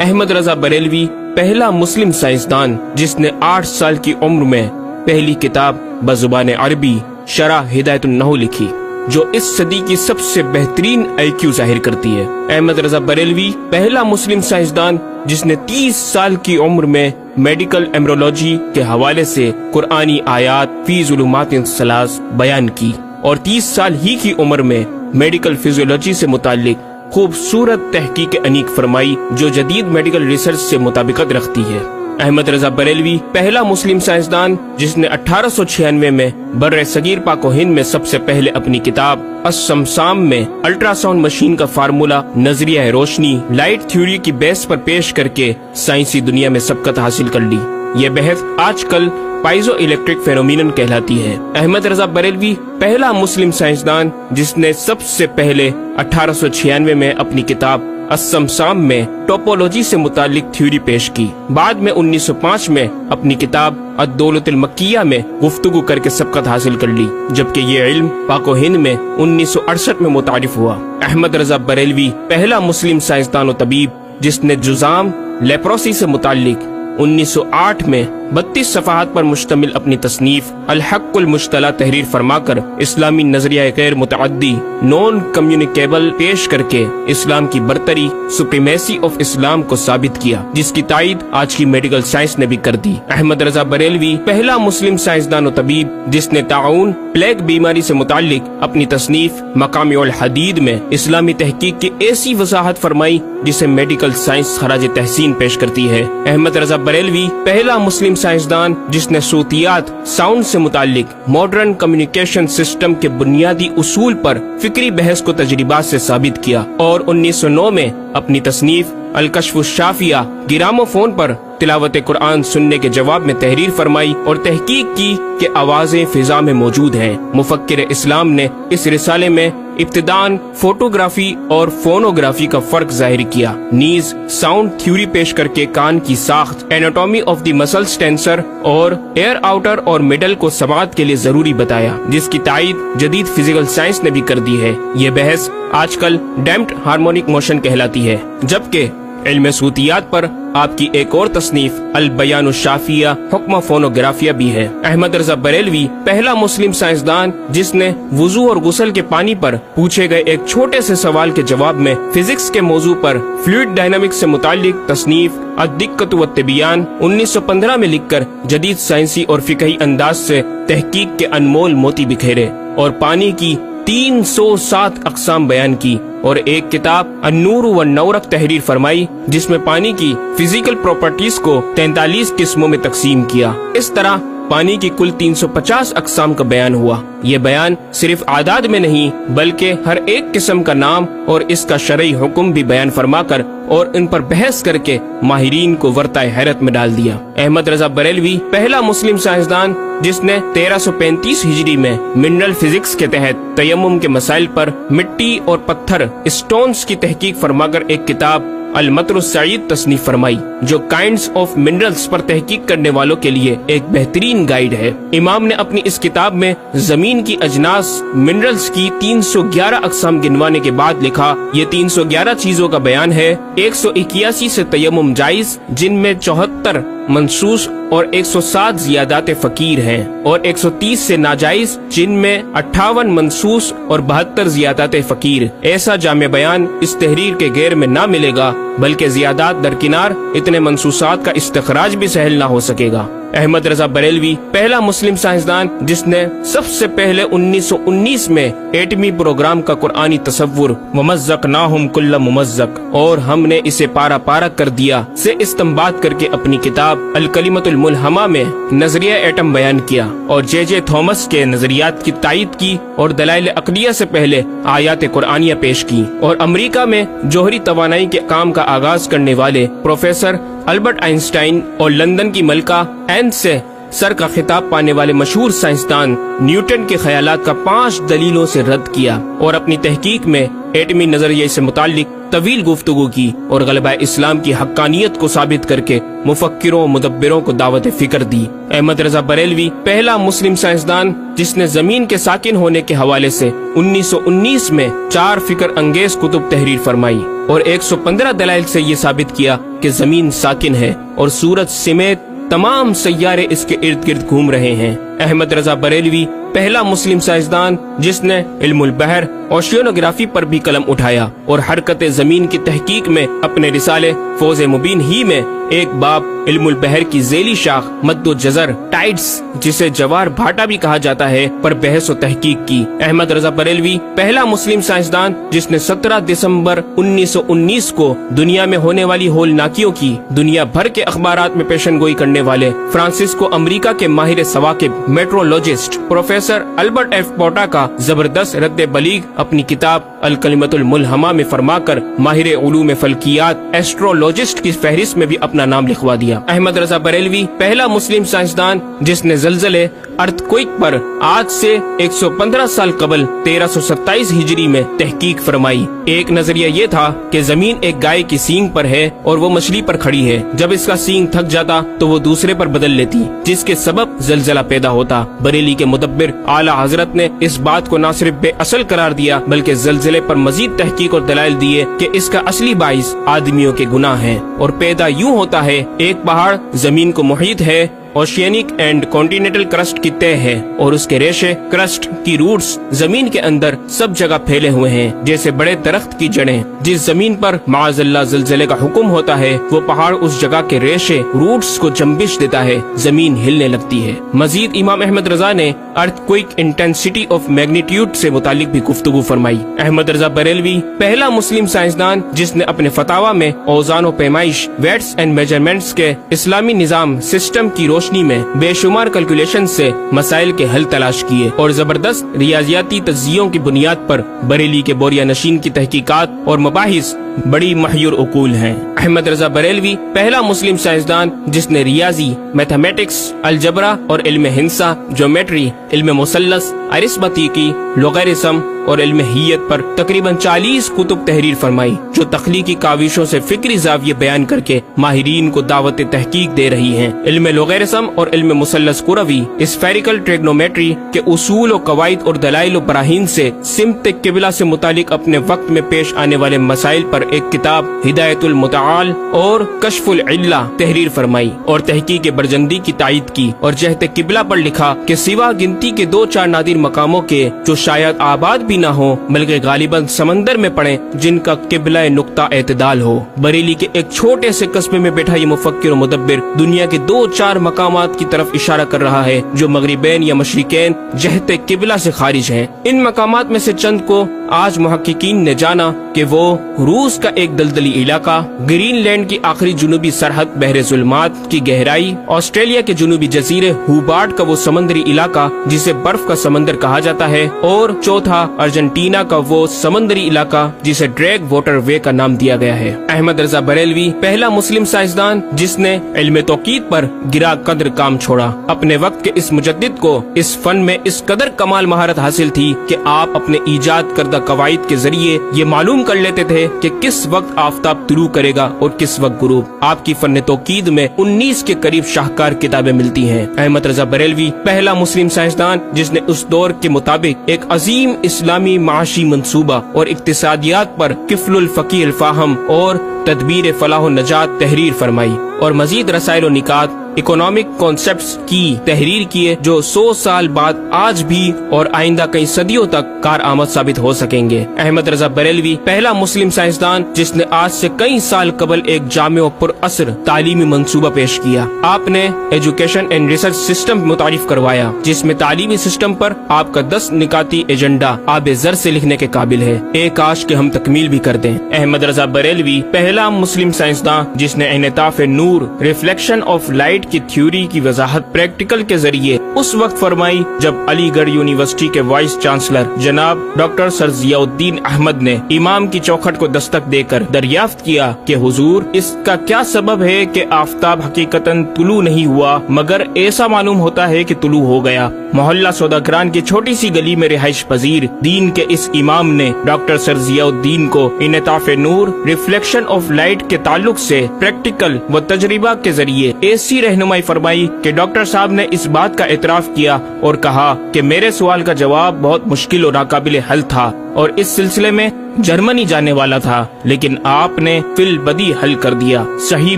احمد رضا بریلوی پہلا مسلم سائنسدان جس نے 8 سال کی عمر میں پہلی کتاب بزبان عربی شرح ہدایت النحو لکھی، جو اس صدی کی سب سے بہترین IQ ظاہر کرتی ہے۔ احمد رضا بریلوی پہلا مسلم سائنسدان جس نے 30 سال کی عمر میں میڈیکل ایمرولوجی کے حوالے سے قرآنی آیات فی ظلمات ثلاث بیان کی، اور 30 سال ہی کی عمر میں میڈیکل فزیولوجی سے متعلق خوبصورت تحقیق انیق فرمائی، جو جدید میڈیکل ریسرچ سے مطابقت رکھتی ہے۔ احمد رضا بریلوی پہلا مسلم سائنسدان جس نے 1896 میں بر صغیر پاک و ہند میں سب سے پہلے اپنی کتاب السمسام میں الٹرا ساؤنڈ مشین کا فارمولا نظریہ روشنی لائٹ تھیوری کی بیس پر پیش کر کے سائنسی دنیا میں سبقت حاصل کر لی۔ یہ بحث آج کل پائزو الیکٹرک فینومینن کہلاتی ہے۔ احمد رضا بریلوی پہلا مسلم سائنسدان جس نے سب سے پہلے 1896 میں اپنی کتاب السمسام میں ٹوپولوجی سے متعلق تھیوری پیش کی۔ بعد میں 1905 میں اپنی کتاب الدولۃ المکیہ میں گفتگو کر کے سبقت حاصل کر لی، جبکہ یہ علم پاک و ہند میں 1968 میں متعارف ہوا۔ احمد رضا بریلوی پہلا مسلم سائنسدان و طبیب جس نے جذام لیپروسی سے متعلق 1908 میں 32 صفحات پر مشتمل اپنی تصنیف الحق المجتلی تحریر فرما کر اسلامی نظریہ غیر متعدی نون کمیونیکیبل پیش کر کے اسلام کی برتری سپریمیسی آف اسلام کو ثابت کیا، جس کی تائید آج کی میڈیکل سائنس نے بھی کر دی۔ احمد رضا بریلوی پہلا مسلم سائنسدان و طبیب جس نے طاعون پلیگ بیماری سے متعلق اپنی تصنیف مقامع الحدید میں اسلامی تحقیق کی ایسی وضاحت فرمائی جسے میڈیکل سائنس خراج تحسین پیش کرتی ہے۔ احمد رضا بریلوی پہلا مسلم سائنسدان جس نے صوتیات ساؤنڈ سے متعلق ماڈرن کمیونیکیشن سسٹم کے بنیادی اصول پر فکری بحث کو تجربات سے ثابت کیا، اور 1909 میں اپنی تصنیف الکشف الشافیہ گرامو فون پر تلاوت قرآن سننے کے جواب میں تحریر فرمائی اور تحقیق کی کہ آوازیں فضا میں موجود ہیں۔ مفکر اسلام نے اس رسالے میں ابتداً فوٹوگرافی اور فونوگرافی کا فرق ظاہر کیا، نیز ساؤنڈ تھیوری پیش کر کے کان کی ساخت anatomy of the muscles tensor اور ایئر آؤٹر اور مڈل کو سماعت کے لیے ضروری بتایا، جس کی تائید جدید فزیکل سائنس نے بھی کر دی ہے۔ یہ بحث آج کل ڈیمپڈ ہارمونک موشن کہلاتی ہے، جبکہ علم صوتیات پر آپ کی ایک اور تصنیف البیان الشافیہ حکم فونوگرافیہ بھی ہے۔ احمد رضا بریلوی پہلا مسلم سائنسدان جس نے وضو اور غسل کے پانی پر پوچھے گئے ایک چھوٹے سے سوال کے جواب میں فزکس کے موضوع پر فلوئڈ ڈائنامکس سے متعلق تصنیف الدقۃ والتبیان 1915 میں لکھ کر جدید سائنسی اور فقہی انداز سے تحقیق کے انمول موتی بکھیرے اور پانی کی 307 اقسام بیان کی، اور ایک کتاب النور والنورق تحریر فرمائی جس میں پانی کی فزیکل پراپرٹیز کو 43 قسموں میں تقسیم کیا۔ اس طرح پانی کی کل 350 اقسام کا بیان ہوا۔ یہ بیان صرف اعداد میں نہیں بلکہ ہر ایک قسم کا نام اور اس کا شرعی حکم بھی بیان فرما کر اور ان پر بحث کر کے ماہرین کو ورطہ حیرت میں ڈال دیا۔ احمد رضا بریلوی پہلا مسلم سائنسدان جس نے 1335 ہجری میں منرل فزکس کے تحت تیمم کے مسائل پر مٹی اور پتھر اسٹونز کی تحقیق فرما کر ایک کتاب المطر السعید تصنیف فرمائی، جو کائنڈز آف منرلز پر تحقیق کرنے والوں کے لیے ایک بہترین گائیڈ ہے۔ امام نے اپنی اس کتاب میں زمین کی اجناس منرلز کی 311 اقسام گنوانے کے بعد لکھا، یہ 311 چیزوں کا بیان ہے۔ 181 سے تیمم جائز، جن میں 74 منصوص اور 107 زیادات فقیر ہیں، اور 130 سے ناجائز، جن میں 58 منصوص اور 72 زیادات فقیر۔ ایسا جامع بیان اس تحریر کے غیر میں نہ ملے گا، بلکہ زیادات درکنار اتنے منصوصات کا استخراج بھی سہل نہ ہو سکے گا۔ احمد رضا بریلوی پہلا مسلم سائنسدان جس نے سب سے پہلے 1919 میں ایٹمی پروگرام کا قرآنی تصور ومزقناہم کل ممزق اور ہم نے اسے پارا پارا کر دیا سے استنباط کر کے اپنی کتاب الکلمۃ الملہمہ میں نظریہ ایٹم بیان کیا، اور جے جے تھامس کے نظریات کی تائید کی اور دلائل عقلیہ سے پہلے آیات قرآنیہ پیش کی، اور امریکہ میں جوہری توانائی کے کام کا آغاز کرنے والے پروفیسر البرٹ آئنسٹائن اور لندن کی ملکہ این سے سر کا خطاب پانے والے مشہور سائنسدان نیوٹن کے خیالات کا 5 دلیلوں سے رد کیا، اور اپنی تحقیق میں ایٹمی نظریے سے متعلق طویل گفتگو کی اور غلبہ اسلام کی حقانیت کو ثابت کر کے مفکروں مدبروں کو دعوت فکر دی۔ احمد رضا بریلوی پہلا مسلم سائنسدان جس نے زمین کے ساکن ہونے کے حوالے سے 1919 میں 4 فکر انگیز کتب تحریر فرمائی اور 115 دلائل سے یہ ثابت کیا کہ زمین ساکن ہے اور سورج سمیت تمام سیارے اس کے ارد گرد گھوم رہے ہیں۔ احمد رضا بریلوی پہلا مسلم سائنسدان جس نے علم البحر اوشینوگرافی پر بھی قلم اٹھایا اور حرکت زمین کی تحقیق میں اپنے رسالے فوز مبین ہی میں ایک باب علم البحر کی ذیلی شاخ مد و جزر ٹائڈس جسے جوار بھاٹا بھی کہا جاتا ہے پر بحث و تحقیق کی۔ احمد رضا بریلوی پہلا مسلم سائنسدان جس نے 17 دسمبر 1919 کو دنیا میں ہونے والی ہولناکیوں کی دنیا بھر کے اخبارات میں پیشن گوئی کرنے والے فرانسسکو امریکہ کے ماہر ثواقب میٹرولوجسٹ پروفیسر البرٹ ایف پوٹا کا زبردست رد بلیغ اپنی کتاب الکلمۃ الملہمہ میں فرما کر ماہر علوم فلکیات ایسٹرولوجسٹ کی فہرست میں بھی اپنا نام لکھوا دیا۔ احمد رضا بریلوی پہلا مسلم سائنسدان جس نے زلزلے ارتھ کوئک پر آج سے 115 سال قبل 1327 ہجری میں تحقیق فرمائی۔ ایک نظریہ یہ تھا کہ زمین ایک گائے کی سینگ پر ہے اور وہ مچھلی پر کھڑی ہے، جب اس کا سینگ تھک جاتا تو وہ دوسرے پر بدل لیتی جس کے سبب زلزلہ پیدا ہوتا۔ بریلی کے مدبر اعلی حضرت نے اس بات کو نہ صرف بے اصل قرار دیا بلکہ زلزلے پر مزید تحقیق اور دلائل دیے کہ اس کا اصلی باعث آدمیوں کے گناہ ہیں اور پیدا یوں ہوتا ہے۔ ایک پہاڑ زمین کو محیط ہے، اوشینک اینڈ کانٹیننٹل کرسٹ کی تہ ہے اور اس کے ریشے کرسٹ کی روٹس زمین کے اندر سب جگہ پھیلے ہوئے ہیں جیسے بڑے درخت کی جڑیں۔ جس زمین پر معاذ اللہ زلزلے کا حکم ہوتا ہے وہ پہاڑ اس جگہ کے ریشے روٹس کو جنبش دیتا ہے، زمین ہلنے لگتی ہے۔ مزید امام احمد رضا نے ارتھ کوئک انٹینسٹی آف میگنیٹیوڈ سے متعلق بھی گفتگو فرمائی۔ احمد رضا بریلوی پہلا مسلم سائنسدان جس نے اپنے فتاوی میں اوزان و پیمائش ویٹس اینڈ میجرمنٹس کے اسلامی نظام سسٹم کی روشنی میں بے شمار کیلکولیشن سے مسائل کے حل تلاش کیے اور زبردست ریاضیاتی تجزیوں کی بنیاد پر بریلی کے بوریا نشین کی تحقیقات اور مباحث بڑی محیر عقول ہیں۔ احمد رضا بریلوی پہلا مسلم سائنسدان جس نے ریاضی، میتھمیٹکس، الجبرا اور علم ہندسہ، جیومیٹری، علم مثلث، ارثمیٹکی، لوگرثم اور علم حیت پر تقریباً 40 کتب تحریر فرمائی جو تخلیقی کاوشوں سے فکری زاویے بیان کر کے ماہرین کو دعوت تحقیق دے رہی ہیں۔ علم لوگرثم اور علم مثلث کروی، اسفیریکل ٹریگنومیٹری کے اصول و قواعد اور دلائل و براہین سے سمت قبلہ سے متعلق اپنے وقت میں پیش آنے والے مسائل پر ایک کتاب ہدایت المتعال اور کشف العلہ تحریر فرمائی اور تحقیق برجندی کی تائید کی اور جہت قبلہ پر لکھا کہ سوا گنتی کے 2-4 نادر مقاموں کے جو شاید آباد بھی نہ ہو بلکہ غالباً سمندر میں پڑے جن کا قبلہ نقطہ اعتدال ہو۔ بریلی کے ایک چھوٹے سے قصبے میں بیٹھا یہ مفکر و مدبر دنیا کے 2-4 مقامات کی طرف اشارہ کر رہا ہے جو مغربین یا مشرقین جہت قبلہ سے خارج ہیں۔ ان مقامات میں سے چند کو آج محققین نے جانا کہ وہ روس کا ایک دلدلی علاقہ، گرین لینڈ کی آخری جنوبی سرحد بحر ظلمات کی گہرائی، آسٹریلیا کے جنوبی جزیرے ہوبارٹ کا وہ سمندری علاقہ جسے برف کا سمندر کہا جاتا ہے، اور چوتھا ارجنٹینا کا وہ سمندری علاقہ جسے ڈریگ واٹر وے کا نام دیا گیا ہے۔ احمد رضا بریلوی پہلا مسلم سائنسدان جس نے علم توقید پر گرا قدر کام چھوڑا۔ اپنے وقت کے اس مجدد کو اس فن میں اس قدر کمال مہارت حاصل تھی کہ آپ اپنے ایجاد کردہ قواعد کے ذریعے یہ معلوم کر لیتے تھے کہ کس وقت آفتاب طلوع کرے گا اور کس وقت غروب۔ آپ کی فن توقید میں 19 کے قریب شاہکار کتابیں ملتی ہیں۔ احمد رضا بریلوی پہلا مسلم سائنسدان جس نے اس دور کے مطابق ایک عظیم اسلامی معاشی منصوبہ اور اقتصادیات پر کفل الفقی الفاہم اور تدبیر فلاح و نجات تحریر فرمائی اور مزید رسائل و نکات اکنامک کانسیپٹس کی تحریر کیے جو 100 سال بعد آج بھی اور آئندہ کئی صدیوں تک کارآمد ثابت ہو سکیں گے۔ احمد رضا بریلوی پہلا مسلم سائنسدان جس نے آج سے کئی سال قبل ایک جامع و پر اثر تعلیمی منصوبہ پیش کیا۔ آپ نے ایجوکیشن اینڈ ریسرچ سسٹم متعارف کروایا جس میں تعلیمی سسٹم پر آپ کا 10 نکاتی ایجنڈا آب زر سے لکھنے کے قابل ہے، ایک کاش کہ ہم تکمیل بھی کر دیں۔ احمد رضا بریلوی پہلا مسلم سائنسدان جس نے انعطاف نور، ریفلیکشن آف لائٹ لائٹ کی تھیوری کی وضاحت پریکٹیکل کے ذریعے اس وقت فرمائی جب علی گڑھ یونیورسٹی کے وائس چانسلر جناب ڈاکٹر سر ضیاء الدین احمد نے امام کی چوکھٹ کو دستک دے کر دریافت کیا کہ حضور اس کا کیا سبب ہے کہ آفتاب حقیقتاً طلوع نہیں ہوا مگر ایسا معلوم ہوتا ہے کہ طلوع ہو گیا۔ محلہ سوداگران کی چھوٹی سی گلی میں رہائش پذیر دین کے اس امام نے ڈاکٹر سر ضیاء الدین کو انعطاف نور ریفلیکشن آف لائٹ کے تعلق سے پریکٹیکل و تجربہ کے ذریعے ایسی رہنمائی فرمائی کہ ڈاکٹر صاحب نے اس بات کا اعتراف کیا اور کہا کہ میرے سوال کا جواب بہت مشکل اور ناقابل حل تھا اور اس سلسلے میں جرمنی جانے والا تھا، لیکن آپ نے فی البدی حل کر دیا۔ صحیح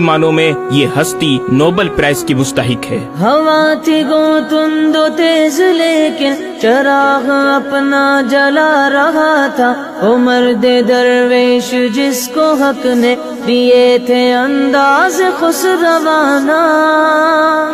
معنوں میں یہ ہستی نوبل پرائز کی مستحق ہے۔ ہوا تھی گو تند و تیز لیکن چراغ اپنا جلا رہا تھا، وہ مرد درویش جس کو حق نے دیے تھے انداز خسروانہ۔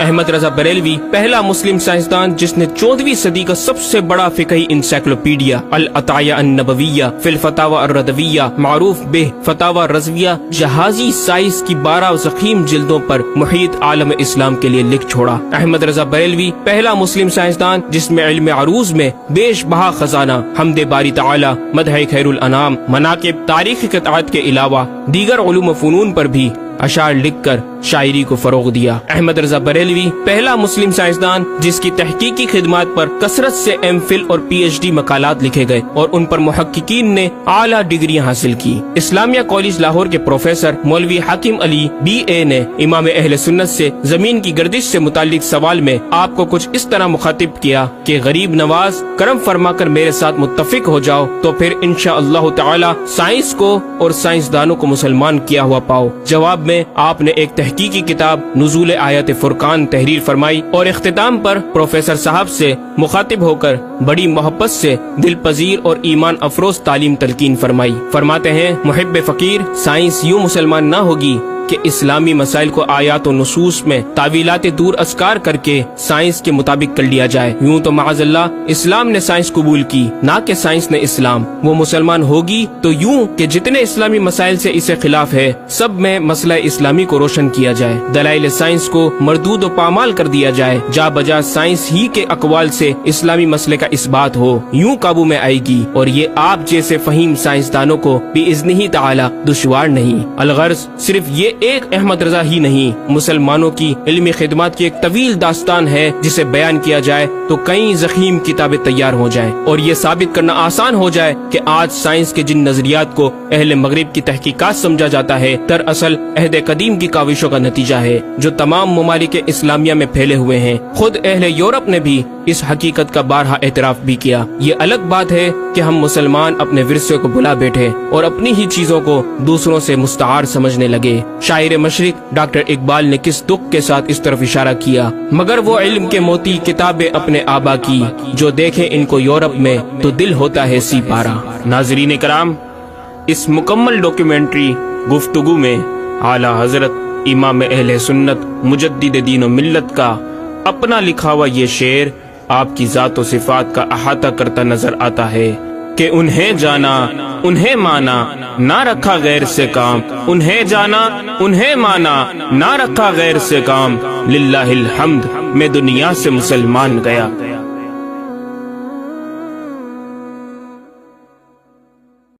احمد رضا بریلوی پہلا مسلم سائنسدان جس نے 14ویں صدی کا سب سے بڑا فقہی انسائکلوپیڈیا العطایہ النبویہ فی الفتاوی الردویہ معروف بہ فتاوی رضویہ جہازی سائنس کی 12 ضخیم جلدوں پر محیط عالم اسلام کے لیے لکھ چھوڑا۔ احمد رضا بریلوی پہلا مسلم سائنسدان جس میں علم عروض میں بیش بہا خزانہ حمد باری تعالی، مدح خیر الانام، مناقب، تاریخی قطعات کے علاوہ دیگر علوم و فنون پر بھی اشعار لکھ کر شاعری کو فروغ دیا۔ احمد رضا بریلوی پہلا مسلم سائنسدان جس کی تحقیقی خدمات پر کثرت سے ایم فل اور پی ایچ ڈی مقالات لکھے گئے اور ان پر محققین نے اعلیٰ ڈگریاں حاصل کی۔ اسلامیہ کالج لاہور کے پروفیسر مولوی حاکم علی بی اے نے امام اہل سنت سے زمین کی گردش سے متعلق سوال میں آپ کو کچھ اس طرح مخاطب کیا کہ غریب نواز کرم فرما کر میرے ساتھ متفق ہو جاؤ تو پھر انشاءاللہ تعالی سائنس کو اور سائنسدانوں کو مسلمان کیا ہوا پاؤ۔ جواب میں آپ نے ایک تحقیقی کتاب نزول آیات فرقان تحریر فرمائی اور اختتام پر پروفیسر صاحب سے مخاطب ہو کر بڑی محبت سے دل پذیر اور ایمان افروز تعلیم تلقین فرمائی۔ فرماتے ہیں محب فقیر سائنس یوں مسلمان نہ ہوگی کہ اسلامی مسائل کو آیات و نصوص میں تعویلات دور ازکار کر کے سائنس کے مطابق کر لیا جائے۔ یوں تو معاذ اللہ اسلام نے سائنس قبول کی نہ کہ سائنس نے اسلام۔ وہ مسلمان ہوگی تو یوں کہ جتنے اسلامی مسائل سے اسے خلاف ہے سب میں مسئلہ اسلامی کو روشن کیا جائے، دلائل سائنس کو مردود و پامال کر دیا جائے، جا بجا سائنس ہی کے اقوال سے اسلامی مسئلے کا اثبات ہو، یوں قابو میں آئے گی اور یہ آپ جیسے فہیم سائنسدانوں کو بإذنہ تعالی دشوار نہیں۔ الغرض صرف یہ ایک احمد رضا ہی نہیں، مسلمانوں کی علمی خدمات کی ایک طویل داستان ہے جسے بیان کیا جائے تو کئی ضخیم کتابیں تیار ہو جائیں اور یہ ثابت کرنا آسان ہو جائے کہ آج سائنس کے جن نظریات کو اہل مغرب کی تحقیقات سمجھا جاتا ہے دراصل عہد قدیم کی کاوشوں کا نتیجہ ہے جو تمام ممالک اسلامیہ میں پھیلے ہوئے ہیں۔ خود اہل یورپ نے بھی اس حقیقت کا بارہا اعتراف بھی کیا۔ یہ الگ بات ہے کہ ہم مسلمان اپنے ورثے کو بھلا بیٹھے اور اپنی ہی چیزوں کو دوسروں سے مستعار سمجھنے لگے۔ شاعر مشرق ڈاکٹر اقبال نے کس دکھ کے ساتھ اس طرف اشارہ کیا، مگر وہ علم کے موتی کتابیں اپنے آبا کی، جو دیکھے ان کو یورپ میں تو دل ہوتا ہے سی پارا۔ ناظرین کرام، اس مکمل ڈاکیومنٹری گفتگو میں اعلیٰ حضرت امام اہل سنت مجدد دین و ملت کا اپنا لکھا ہوا یہ شعر آپ کی ذات و صفات کا احاطہ کرتا نظر آتا ہے کہ انہیں جانا انہیں مانا نہ رکھا غیر سے کام، انہیں جانا انہیں مانا نہ رکھا غیر سے کام، للہ الحمد میں دنیا سے مسلمان گیا۔